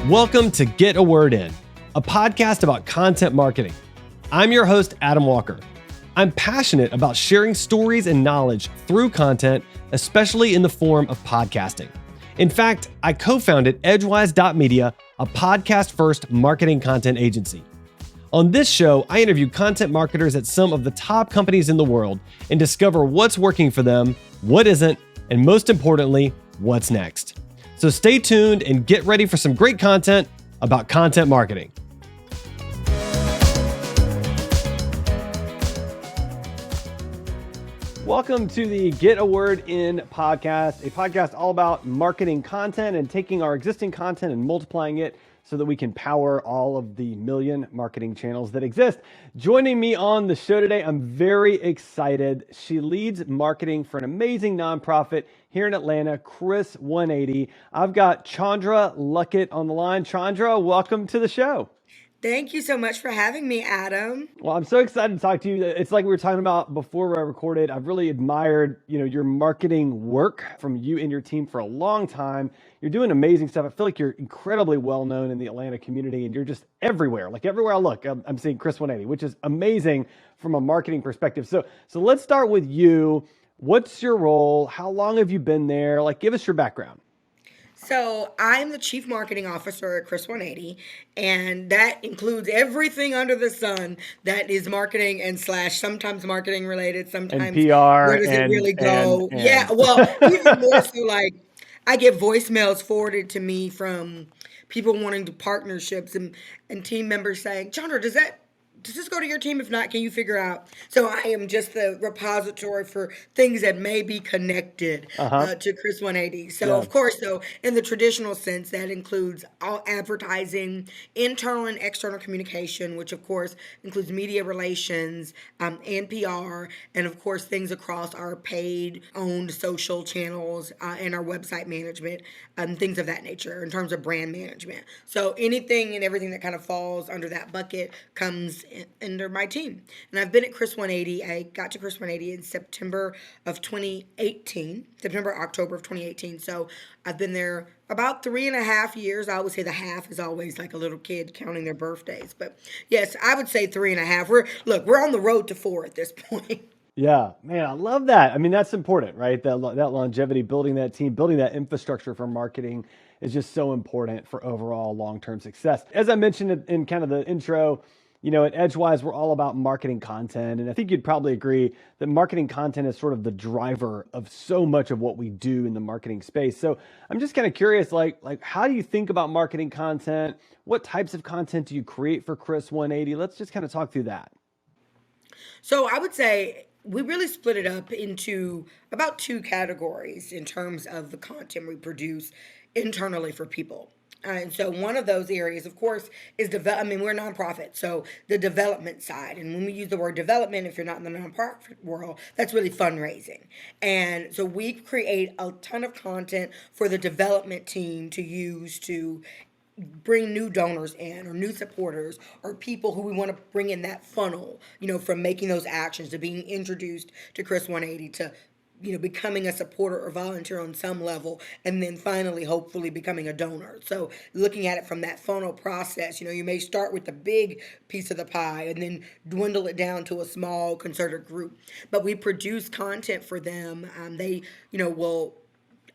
Welcome to Get a Word In, a podcast about content marketing. I'm your host, Adam Walker. I'm passionate about sharing stories and knowledge through content, especially in the form of podcasting. In fact, I co-founded Edgewise.media, a podcast-first marketing content agency. On this show, I interview content marketers at some of the top companies in the world and discover what's working for them, what isn't, and most importantly, what's next. So stay tuned and get ready for some great content about content marketing. Welcome to the Get a Word In podcast, a podcast all about marketing content and taking our existing content and multiplying it so that we can power all of the million marketing channels that exist. Joining me on the show today, I'm very excited. She leads marketing for an amazing nonprofit here in Atlanta, Chris 180. I've got Chandra Luckett on the line. Chandra, welcome to the show. Thank you so much for having me, Adam. Well, I'm so excited to talk to you. It's like we were talking about before I recorded. I've really admired, your marketing work from you and your team for a long time. You're doing amazing stuff. I feel like you're incredibly well known in the Atlanta community, and you're just everywhere. Like everywhere I look, I'm seeing Chris 180, which is amazing from a marketing perspective. So let's start with you. What's your role? How long have you been there? Give us your background. So I'm the Chief Marketing Officer at Chris 180, and that includes everything under the sun that is marketing and slash sometimes marketing related, sometimes and PR. Where does it really go? Yeah, well, even more so I get voicemails forwarded to me from people wanting to partnerships and team members saying, Chandra, does this go to your team? If not, can you figure out? So I am just the repository for things that may be connected to Chris 180. So of course, though, in the traditional sense, that includes all advertising, internal and external communication, which of course includes media relations and PR, and of course things across our paid, owned social channels and our website management, things of that nature in terms of brand management. So anything and everything that kind of falls under that bucket comes under my team. And I've been at Chris 180. I got to Chris 180 in October of 2018. So I've been there about 3.5 years. I would say the half is always like a little kid counting their birthdays. But yes, I would say 3.5. We're on the road to 4 at this point. Yeah, man, I love that. I mean, that's important, right? That longevity, building that team, building that infrastructure for marketing is just so important for overall long-term success. As I mentioned in kind of the intro, at Edgewise, we're all about marketing content. And I think you'd probably agree that marketing content is sort of the driver of so much of what we do in the marketing space. So I'm just kind of curious, how do you think about marketing content? What types of content do you create for Chris 180? Let's just kind of talk through that. So I would say we really split it up into about 2 categories in terms of the content we produce internally for people. And so one of those areas, of course, is we're a nonprofit, so the development side. And when we use the word development, if you're not in the nonprofit world, that's really fundraising. And so we create a ton of content for the development team to use to bring new donors in or new supporters or people who we want to bring in that funnel, from making those actions to being introduced to Chris 180 to becoming a supporter or volunteer on some level, and then finally, hopefully, becoming a donor. So looking at it from that funnel process, you may start with the big piece of the pie and then dwindle it down to a small concerted group. But we produce content for them. They, will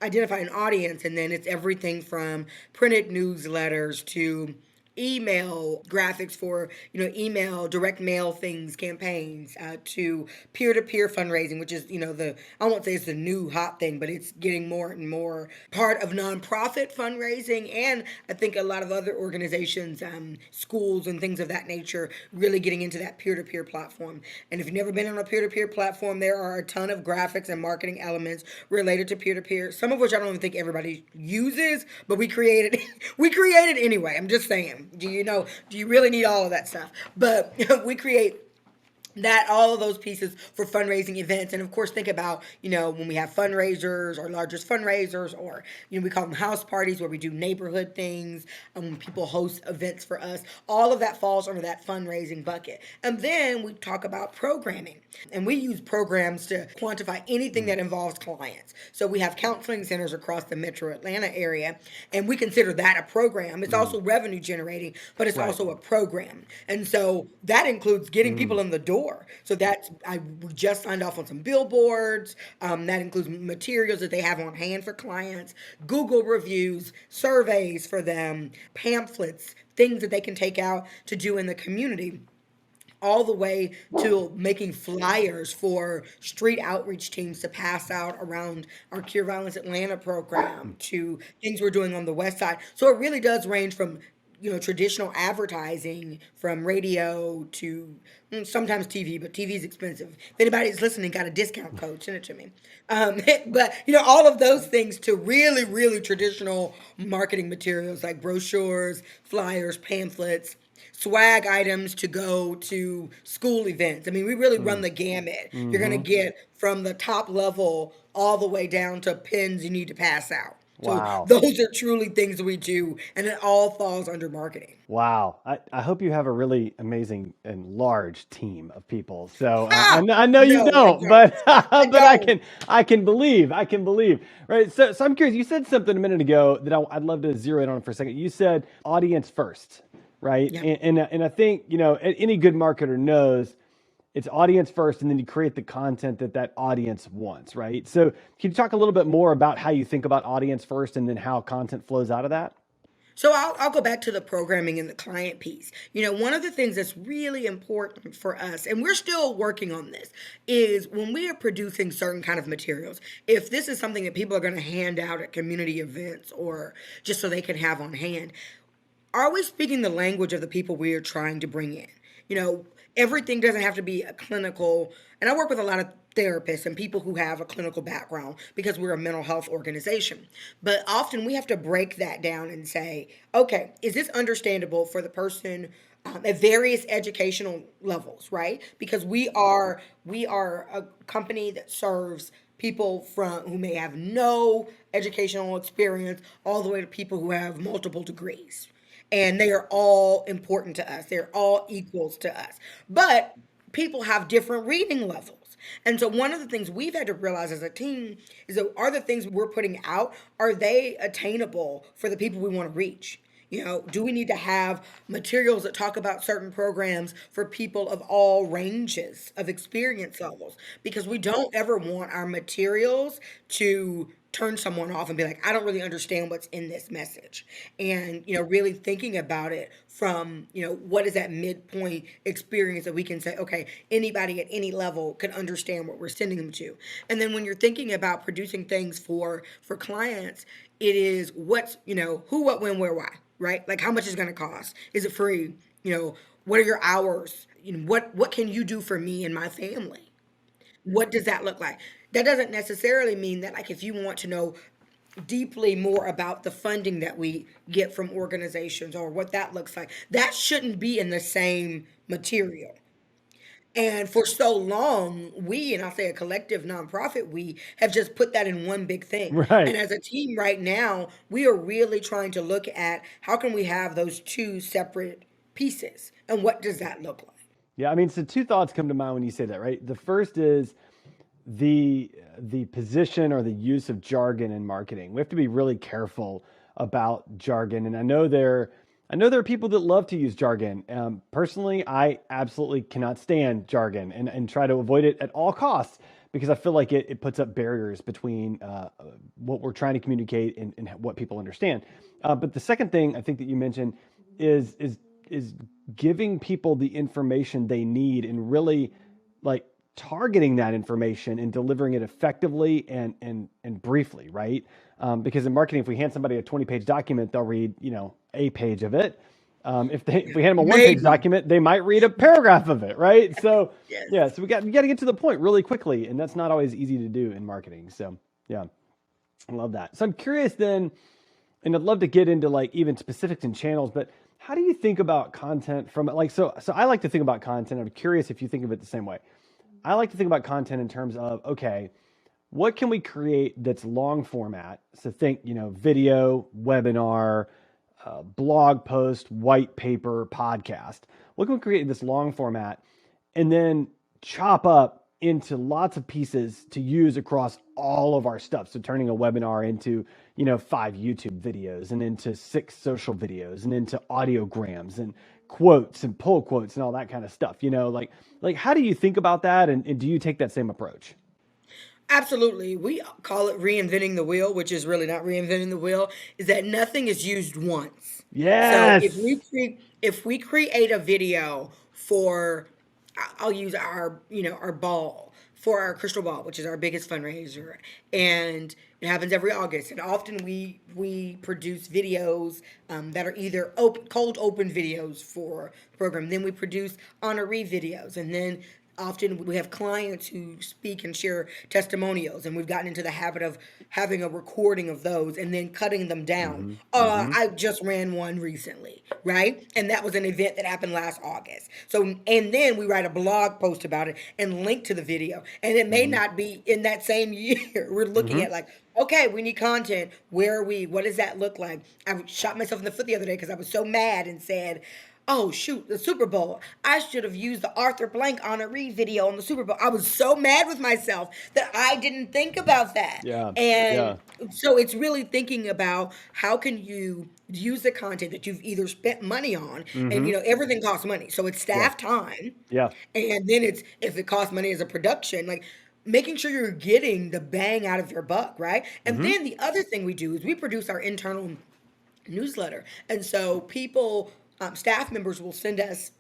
identify an audience, and then it's everything from printed newsletters to email graphics for email direct mail things, campaigns, to peer-to-peer fundraising, which is I won't say it's the new hot thing, but it's getting more and more part of nonprofit fundraising, and I think a lot of other organizations, schools and things of that nature, really getting into that peer-to-peer platform. And if you've never been on a peer-to-peer platform, there are a ton of graphics and marketing elements related to peer-to-peer, some of which I don't even think everybody uses, but we created anyway. I'm just saying. Do you really need all of that stuff? But we create That all of those pieces for fundraising events. And of course, think about, when we have fundraisers or largest fundraisers, or we call them house parties where we do neighborhood things, when people host events for us. All of that falls under that fundraising bucket. And then we talk about programming, and we use programs to quantify anything that involves clients. So we have counseling centers across the metro Atlanta area, and we consider that a program. It's also revenue generating, but it's Right. also a program. And so that includes getting people in the door. So we just signed off on some billboards. That includes materials that they have on hand for clients, Google reviews, surveys for them, pamphlets, things that they can take out to do in the community, all the way to making flyers for street outreach teams to pass out around our Cure Violence Atlanta program, to things we're doing on the west side. So it really does range from traditional advertising, from radio to sometimes TV, but TV is expensive. If anybody's listening, got a discount code, send it to me. But all of those things to really, really traditional marketing materials like brochures, flyers, pamphlets, swag items to go to school events. I mean, we really run the gamut. You're going to get from the top level all the way down to pins you need to pass out. So Wow. those are truly things we do, and it all falls under marketing. Wow. I hope you have a really amazing and large team of people. So Ha! I know you No, I don't, don't. but I but don't. I can believe, right? So I'm curious. You said something a minute ago that I'd love to zero in on for a second. You said audience first, right? Yeah. And I think any good marketer knows it's audience first, and then you create the content that audience wants, right? So can you talk a little bit more about how you think about audience first, and then how content flows out of that? So I'll go back to the programming and the client piece. One of the things that's really important for us, and we're still working on this, is when we are producing certain kind of materials, if this is something that people are going to hand out at community events or just so they can have on hand, are we speaking the language of the people we are trying to bring in? You know, Everything doesn't have to be a clinical, and I work with a lot of therapists and people who have a clinical background because we're a mental health organization. But often we have to break that down and say, okay, is this understandable for the person at various educational levels, right? Because we are a company that serves people from who may have no educational experience all the way to people who have multiple degrees, and they are all important to us. They're all equals to us. But people have different reading levels. And so one of the things we've had to realize as a team is that are the things we're putting out, are they attainable for the people we want to reach? Do we need to have materials that talk about certain programs for people of all ranges of experience levels? Because we don't ever want our materials to turn someone off and be like, I don't really understand what's in this message. And, really thinking about it from, what is that midpoint experience that we can say, okay, anybody at any level can understand what we're sending them to. And then when you're thinking about producing things for clients, it is what's, who, what, when, where, why, right? Like how much is going to cost? Is it free? What are your hours? What can you do for me and my family? What does that look like? That doesn't necessarily mean that, like, if you want to know deeply more about the funding that we get from organizations or what that looks like, that shouldn't be in the same material. And for so long, and I'll say a collective nonprofit, we have just put that in one big thing. And Right. as a team right now, we are really trying to look at how can we have those two separate pieces and what does that look like? Yeah. I mean, so two thoughts come to mind when you say that, right? The first is the position or the use of jargon in marketing. We have to be really careful about jargon, and I know there are people that love to use jargon. Personally, I absolutely cannot stand jargon and try to avoid it at all costs because I feel like it puts up barriers between what we're trying to communicate and what people understand. But the second thing I think that you mentioned is giving people the information they need and really like targeting that information and delivering it effectively and briefly, right? Because in marketing, if we hand somebody a 20-page document, they'll read a page of it. If we hand them a one-page Maybe. document, they might read a paragraph of it, right? So Yes. yeah, so we got to get to the point really quickly, and that's not always easy to do in marketing. So yeah, I love that. So I'm curious then, and I'd love to get into like even specifics and channels, but how do you think about content from like, so I like to think about content. I'm curious if you think of it the same way. I like to think about content in terms of, okay, what can we create that's long format? So think, video, webinar, blog post, white paper, podcast. What can we create in this long format and then chop up into lots of pieces to use across all of our stuff? So turning a webinar into, 5 YouTube videos and into 6 social videos and into audiograms and quotes and pull quotes and all that kind of stuff. Like how do you think about that? And do you take that same approach? Absolutely. We call it reinventing the wheel, which is really not reinventing the wheel, is that nothing is used once. So Yes. if we create a video for I'll use our ball for our crystal ball, which is our biggest fundraiser, and it happens every August. And often we produce videos that are either cold open videos for the program. Then we produce honoree videos, and then often we have clients who speak and share testimonials, and we've gotten into the habit of having a recording of those and then cutting them down. Hmm. Hmm. I just ran one recently, right? And that was an event that happened last August. So, and then we write a blog post about it and link to the video. And it may Hmm. not be in that same year. We're looking Hmm. at like, okay, we need content. Where are we? What does that look like? I shot myself in the foot the other day because I was so mad and said, oh shoot, the Super Bowl. I should have used the Arthur Blank honoree video on the Super Bowl. I was so mad with myself that I didn't think about that. Yeah. And Yeah. so it's really thinking about how can you use the content that you've either spent money on, and Hmm. everything costs money. So it's Yeah. staff time, Yeah. and then it's if it costs money as a production, like making sure you're getting the bang out of your buck, right? And Hmm. then the other thing we do is we produce our internal newsletter. And so people, staff members will send us,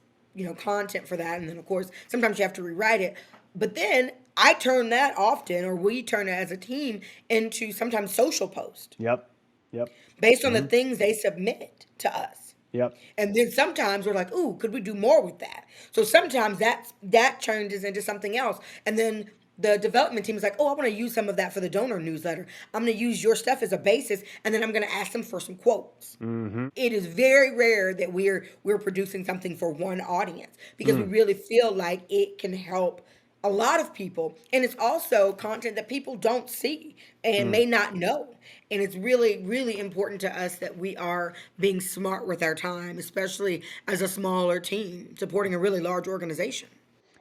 content for that. And then of course, sometimes you have to rewrite it. But then I turn that often, or we turn it as a team into sometimes social post Yep. Yep. based on the Hmm. things they submit to us. Yep. And then sometimes we're like, ooh, could we do more with that? So sometimes that turns into something else. And then the development team is like, oh, I want to use some of that for the donor newsletter. I'm going to use your stuff as a basis, and then I'm going to ask them for some quotes. Hmm. It is very rare that we're producing something for one audience because we Mm. really feel like it can help a lot of people, and it's also content that people don't see and Mm. may not know. And it's really really important to us that we are being smart with our time, especially as a smaller team supporting a really large organization.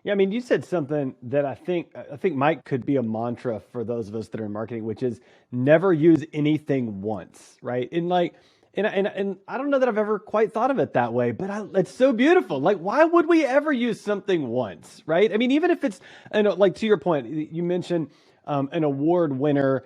Yeah, I mean, you said something that I think Mike could be a mantra for those of us that are in marketing, which is never use anything once, right? And like, and I don't know that I've ever quite thought of it that way, but it's so beautiful. Like, why would we ever use something once, right? I mean, even if it's, like to your point, you mentioned an award winner,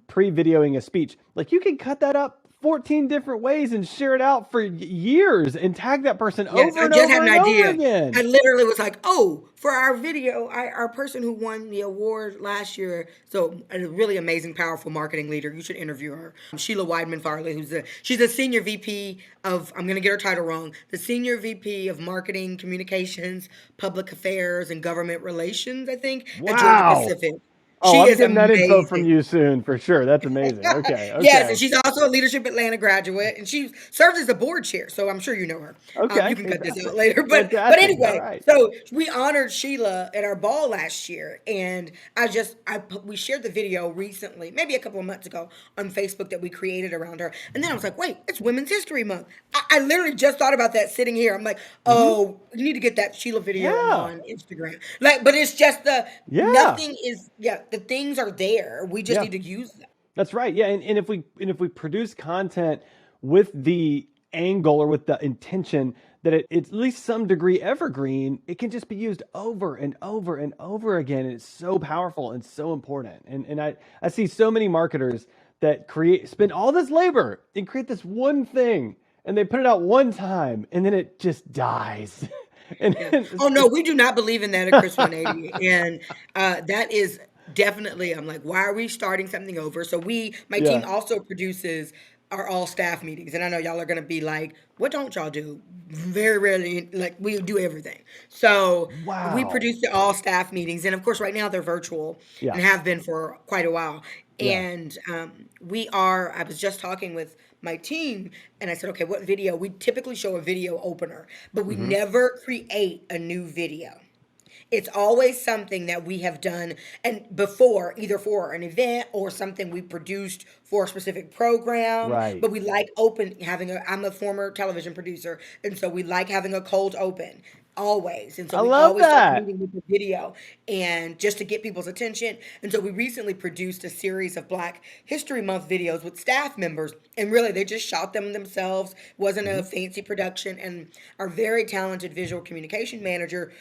pre-videoing a speech, like you can cut that up 14 different ways and share it out for years and tag that person Yes, over I and just had over an and over idea. I again. literally was like, "Oh, for our video, our person who won the award last year, so a really amazing, powerful marketing leader. You should interview her, Sheila Weidman Farley, she's a senior VP of. I'm gonna get her title wrong. The senior VP of Marketing, Communications, Public Affairs, and Government Relations, I think, at Georgia Wow. Pacific. Oh, She I'm is getting that info from amazing. you soon for sure. That's amazing. Okay. Yes, and Okay. she's also a Leadership Atlanta graduate, and she serves as the board chair. So I'm sure you know her. You Okay. can cut this out Fantastic. later, but Fantastic. All anyway, right. so we honored Sheila at our ball last year, and we shared the video recently, maybe a couple of months ago, on Facebook that we created around her, and then I was like, wait, it's Women's History Month. I literally just thought about that sitting here. I'm like, Hmm. oh, you need to get that Sheila video Yeah. on Instagram. Like, but it's just Yeah. nothing is the things are there. We just Yeah. need to use them. That's right. Yeah. And if we produce content with the angle or with the intention that it's at least some degree evergreen, it can just be used over and over and over again. And it's so powerful and so important. And I see so many marketers that spend all this labor and create this one thing and they put it out one time and then it just dies. and Yeah. it's, Oh no, it's we do not believe in that at Chris 180, and that is definitely. I'm like, why are we starting something over? So my yeah. team also produces our all staff meetings, and I know y'all are gonna be like, what don't y'all do? Very rarely, like we do everything. So we Wow. produce the all staff meetings, and of course, right now they're virtual Yeah. and have been for quite a while. Yeah. And we are. I was just talking with my team, and I said, okay, what video? We typically show a video opener, but we Mm-hmm. never create a new video. It's always something that we have done and before, either for an event or something we produced for a specific program. Right. But we like open having a. I'm a former television producer, and so we like having a cold open always. And so I we love always start the that. meeting with the video, and just to get people's attention. And so we recently produced a series of Black History Month videos with staff members, and really they just shot them themselves. Wasn't Mm-hmm. a fancy production, and our very talented visual communication manager,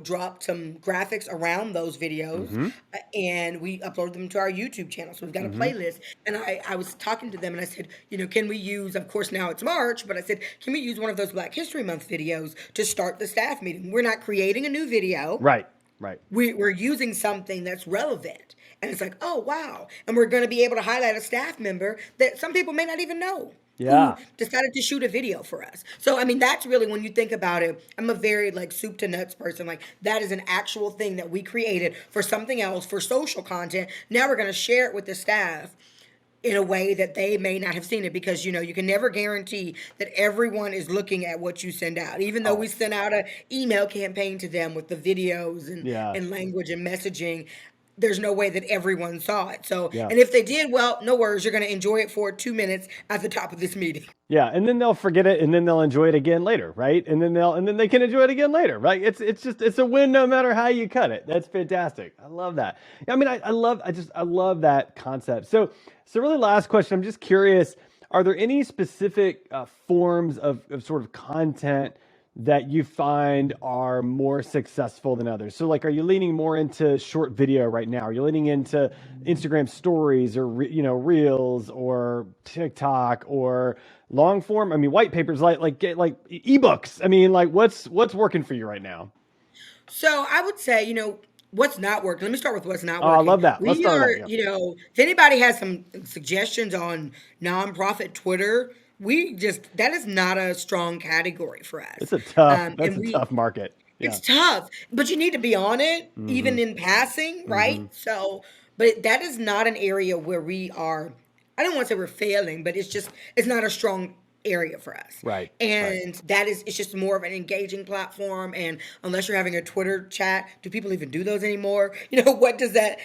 dropped some graphics around those videos, Mm-hmm. and we uploaded them to our YouTube channel. So we've got a Mm-hmm. playlist. And I was talking to them and I said, can we use, of course, now it's March, but I said, can we use one of those Black History Month videos to start the staff meeting? We're not creating a new video. Right. Right. We're using something that's relevant. And it's like, oh, wow. And we're going to be able to highlight a staff member that some people may not even know who Yeah. decided to shoot a video for us. So, I mean, that's really, when you think about it, I'm a very like soup to nuts person. Like, that is an actual thing that we created for something else, for social content. Now we're going to share it with the staff in a way that they may not have seen it, because you can never guarantee that everyone is looking at what you send out, even though we Oh. sent out an email campaign to them with the videos and, Yeah. and language and messaging. There's no way that everyone saw it. So, Yeah. and if they did, well, no worries, you're going to enjoy it for 2 minutes at the top of this meeting. Yeah, and then they'll forget it, and then they'll enjoy it again later, right? And then they can enjoy it again later, right? It's a win no matter how you cut it. That's fantastic. I love that. I mean, I love that concept. So really, last question. I'm just curious: are there any specific forms of sort of content that you find are more successful than others? So, like, are you leaning more into short video right now? Are you leaning into Instagram stories or Reels or TikTok or long form? I mean, white papers, like ebooks. I mean, like, what's working for you right now? So I would say, what's not working. Let me start with what's not Oh, I working. love that. Let's We start with are, that. Yeah. if anybody has some suggestions on nonprofit Twitter, that is not a strong category for us. That's And a tough market. Yeah. it's tough, but you need to be on it, Mm-hmm. even in passing, Mm-hmm. right? So, but that is not an area where we are. I don't want to say we're failing, but it's not a strong area for us. Right. Right. And it's just more of an engaging platform. And unless you're having a Twitter chat, do people even do those anymore? What does that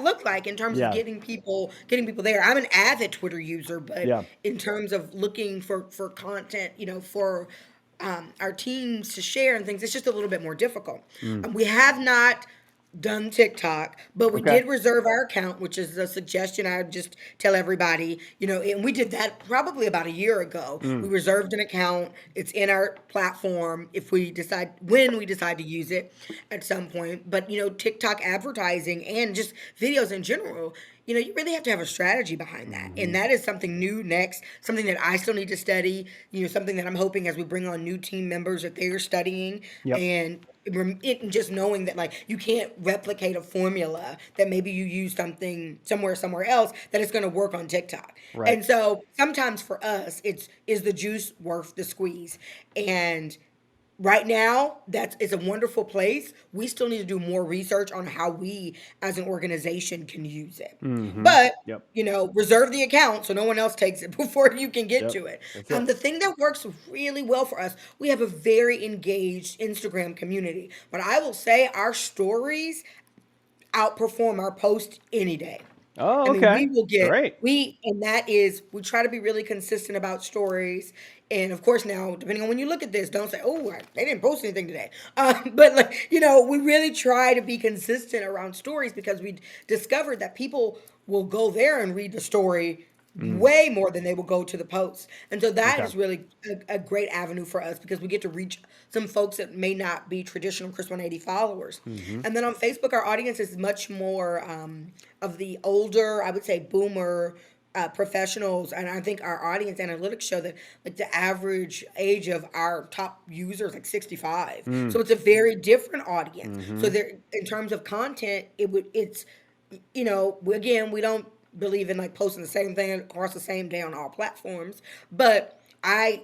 look like in terms of Yeah. getting people there? I'm an avid Twitter user, but Yeah. in terms of looking for content, for our teams to share and things, it's just a little bit more difficult. We have not done TikTok, but we Okay. did reserve our account, which is a suggestion I would just tell everybody, and we did that probably about a year ago. We reserved an account. It's in our platform when we decide to use it at some point. But, TikTok advertising and just videos in general, you really have to have a strategy behind that. Mm-hmm. And that is something new next, something that I still need to study, something that I'm hoping as we bring on new team members that they're studying. Yep. And just knowing that, like, you can't replicate a formula that maybe you use something somewhere else that it's going to work on TikTok. Right. And so sometimes for us, is the juice worth the squeeze? And right now, it's a wonderful place. We still need to do more research on how we as an organization can use it. Mm-hmm. But, Yep. reserve the account so no one else takes it before you can get Yep. to it. That's it. The thing that works really well for us, we have a very engaged Instagram community. But I will say our stories outperform our posts any day. Oh, I mean, okay. we will Great. and that is, we try to be really consistent about stories. And of course, now, depending on when you look at this, don't say, oh, they didn't post anything today. But, like, we really try to be consistent around stories, because we discovered that people will go there and read the story way more than they will go to the post. And so that Okay. is really a great avenue for us, because we get to reach some folks that may not be traditional Chris 180 followers. Mm-hmm. And then on Facebook, our audience is much more of the older, I would say, boomer professionals. And I think our audience analytics show that, like, the average age of our top users is like 65. So it's a very different audience. So there, in terms of content, it's again, we don't believe in, like, posting the same thing across the same day on all platforms, but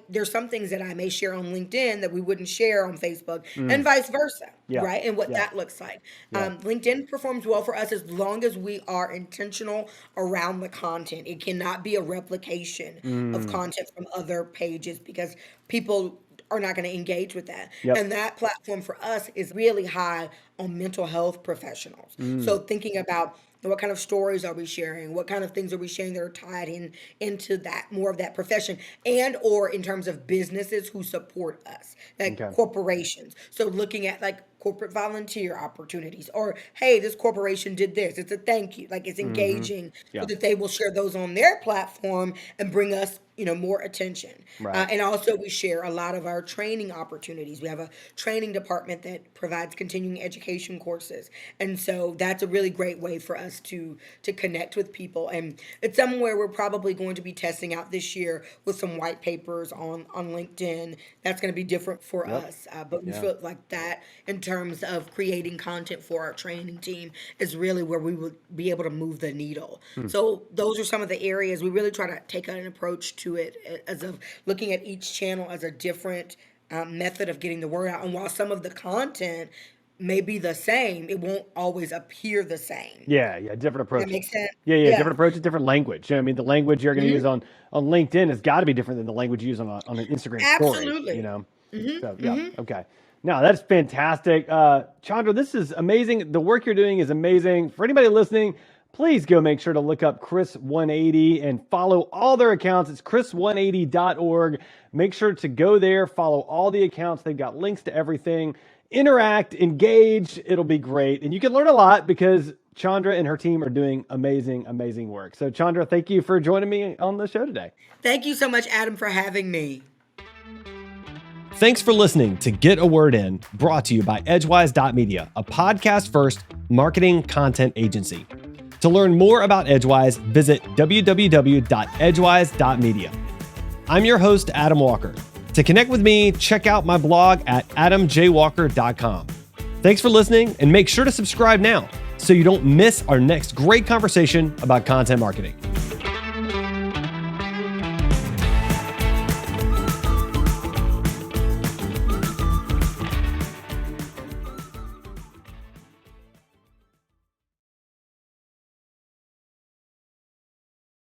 there's some things that I may share on LinkedIn that we wouldn't share on Facebook, and vice versa, Yeah. right? And what Yeah. that looks like. Yeah. LinkedIn performs well for us as long as we are intentional around the content. It cannot be a replication of content from other pages because people are not going to engage with that. Yep. And that platform for us is really high on mental health professionals. So thinking about what kind of stories are we sharing? What kind of things are we sharing that are tied into that more of that profession, and or in terms of businesses who support us, like Okay. corporations. So looking at like corporate volunteer opportunities, or hey, this corporation did this. It's a thank you. Like it's engaging Yeah. so that they will share those on their platform and bring us, more attention. Right. And also we share a lot of our training opportunities. We have a training department that provides continuing education courses. And so that's a really great way for us to connect with people. And it's somewhere we're probably going to be testing out this year with some white papers on LinkedIn. That's going to be different for us. But we feel like that in terms of creating content for our training team is really where we would be able to move the needle. So those are some of the areas we really try to take an approach to it as of looking at each channel as a different method of getting the word out. And while some of the content may be the same, it won't always appear the same. Yeah, different approach. That makes sense? Yeah, Yeah. different approach, different language. I mean, the language you're going to use on LinkedIn has got to be different than the language you use on an Instagram story. Absolutely. So, yeah, okay. No, that's fantastic. Chandra, this is amazing. The work you're doing is amazing. For anybody listening, please go make sure to look up Chris 180 and follow all their accounts. It's chris180.org. Make sure to go there, follow all the accounts. They've got links to everything. Interact, engage. It'll be great. And you can learn a lot because Chandra and her team are doing amazing, amazing work. So Chandra, thank you for joining me on the show today. Thank you so much, Adam, for having me. Thanks for listening to Get a Word In, brought to you by Edgewise.media, a podcast-first marketing content agency. To learn more about Edgewise, visit www.edgewise.media. I'm your host, Adam Walker. To connect with me, check out my blog at adamjwalker.com. Thanks for listening, and make sure to subscribe now so you don't miss our next great conversation about content marketing.